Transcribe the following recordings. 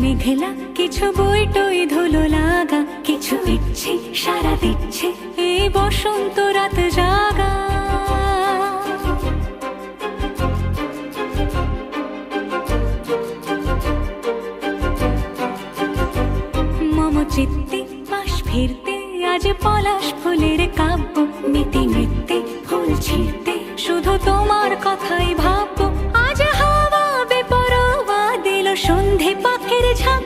মেঘলা কিছু বই টই ধুলো লাগা, কিছু ইচ্ছে সারা দিচ্ছে এই বসন্ত রাত জাগা। মম চিত্তে পাশ ফিরতে আজ পলাশ ফুলের কাব্য, নীতি নৃত্যে ফুল ছিঁড়তে শুধু তোমার কথাই ভাববো। আজ হাওয়া বেপরোয়া দিল সন্ধে পাখির ঝাঁক,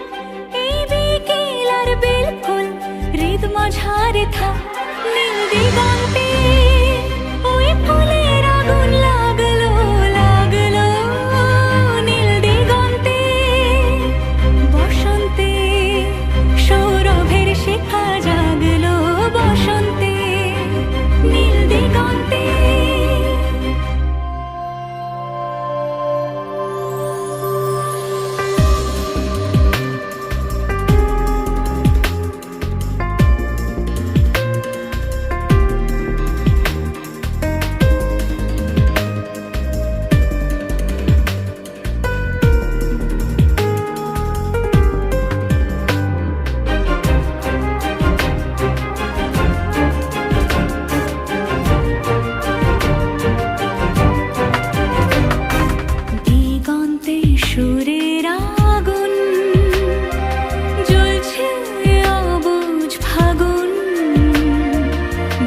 এই বিকেল আর বেল ফুল হৃদ মাঝারে থাক। নীল দিগন্তে ওই ফুলের আগুন লাগলো লাগলো, নীল দিগন্তে বসন্তে সৌরভের শিখা জাগলো, বসন্তে নীল দিগন্তে। সুরের আগুন জ্বলছে অবুঝ ফাগুন,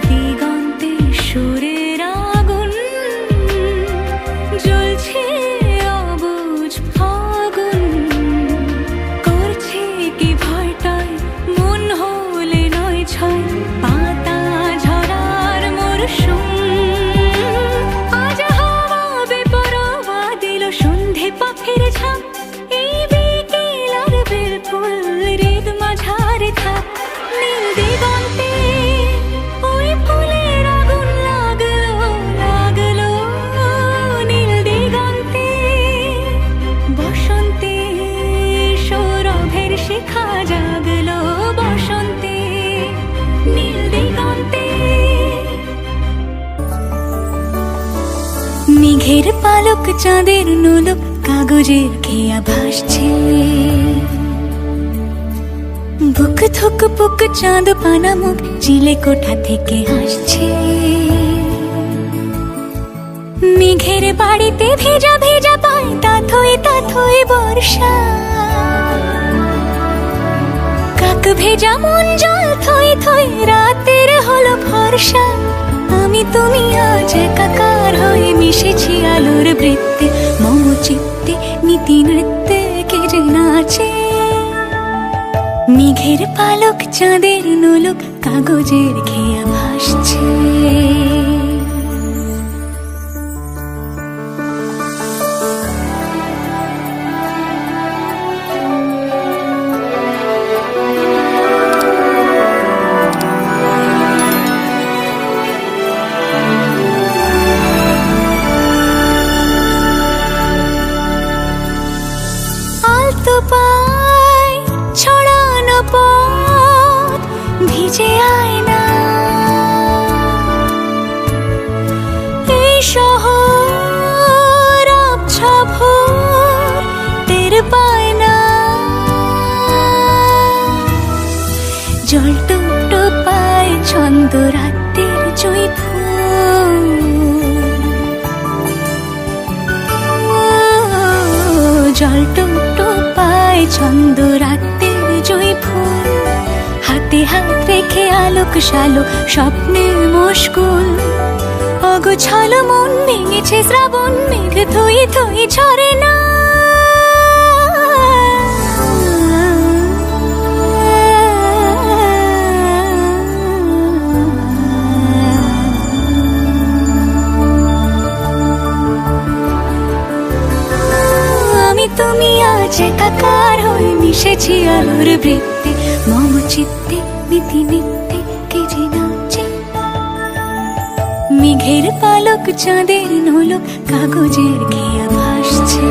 দিগন্তে সুরের আগুন জ্বলছে অবুঝ ফাগুন। করছে কি ভয়টায় মন হলে নয় ছয়, পাতা ঝরার মরশুম। আজ হাওয়া বেপরোয়া দিল সন্ধে পাখির ঝাঁক, এই বিকেল আর বেল ফুল হৃদ মাঝারে থাক। নীল দিগন্তে ওই ফুলের আগুন লাগলো লাগলো, নীল দিগন্তে বসন্তে সৌরভের শিখা জাগলো, বসন্তে নীল দিগন্তে। মেঘের পালক চাঁদের নোলক কাগজের খেয়া ভাসছে, বুক থুক পুক চাঁদ পানা মুখ চিলে কোঠা থেকে হাসছে। মেঘের বাড়িতে ভেজা ভেজা পায় তাথই বর্ষা, কাক ভেজা মন জল থই থই রাতের হলো ভরসা। আমি তুমি আজ একাকার হয়ে মিশেছি আলোর বৃত্তে, মম চিত্তে নীতি নৃত্যে কে যে নাচে। মেঘের পালক চাঁদের নোলক কাগজের খেয়া ভাসছে। পায় ছড়ানো পথ ভিজে আয়না, এই শহর আবছা ভোর টের পায় না। জল টুকটো পায় ছন্দ রাতের জয় ফুল, জল টুকটো পায় ছন্দ রাতের জয় ফুল। হাতে হাত রেখে আলোক শালোক স্বপ্নে মশগুল, অগোছালো মন ভেঙেছে শ্রাবণ মেঘ থই থই ঝরে না। তুমি আজ একাকার হয়ে মিশেছি আলোর বৃত্তে, মম চিত্তে নীতি নৃত্যে কে যে নাচে। মেঘের পালক চাঁদের নোলক কাগজের খেয়া ভাসছে।